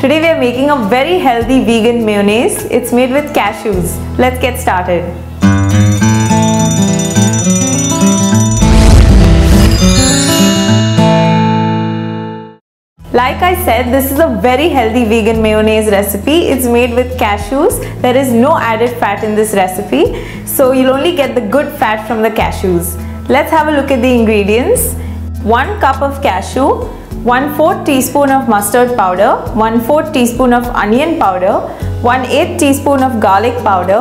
Today we are making a very healthy vegan mayonnaise. It's made with cashews. Let's get started. Like I said, this is a very healthy vegan mayonnaise recipe. It's made with cashews. There is no added fat in this recipe, so you'll only get the good fat from the cashews. Let's have a look at the ingredients. 1 cup of cashew, 1/4 teaspoon of mustard powder, 1/4 teaspoon of onion powder, 1/8 teaspoon of garlic powder,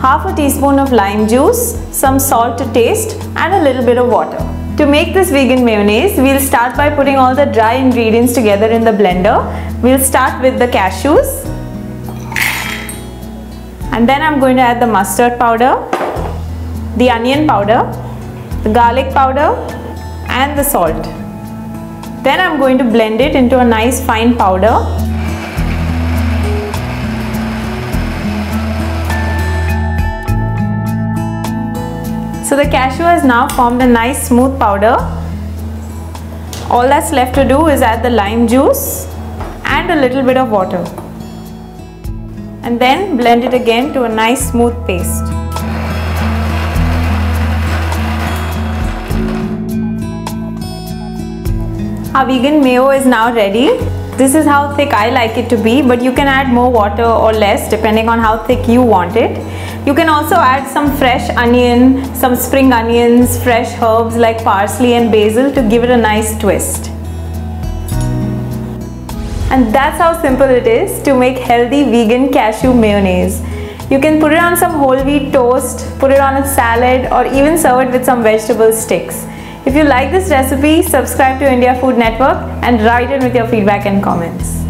half a teaspoon of lime juice, some salt to taste, and a little bit of water. To make this vegan mayonnaise, we'll start by putting all the dry ingredients together in the blender. We'll start with the cashews. And then I'm going to add the mustard powder, the onion powder, the garlic powder, and the salt. Then I'm going to blend it into a nice fine powder. So the cashew has now formed a nice smooth powder. All that's left to do is add the lime juice and a little bit of water. And then blend it again to a nice smooth paste. Our vegan mayo is now ready. This is how thick I like it to be, but you can add more water or less depending on how thick you want it. You can also add some fresh onion, some spring onions, fresh herbs like parsley and basil to give it a nice twist. And that's how simple it is to make healthy vegan cashew mayonnaise. You can put it on some whole wheat toast, put it on a salad, or even serve it with some vegetable sticks. If you like this recipe, subscribe to India Food Network and write in with your feedback and comments.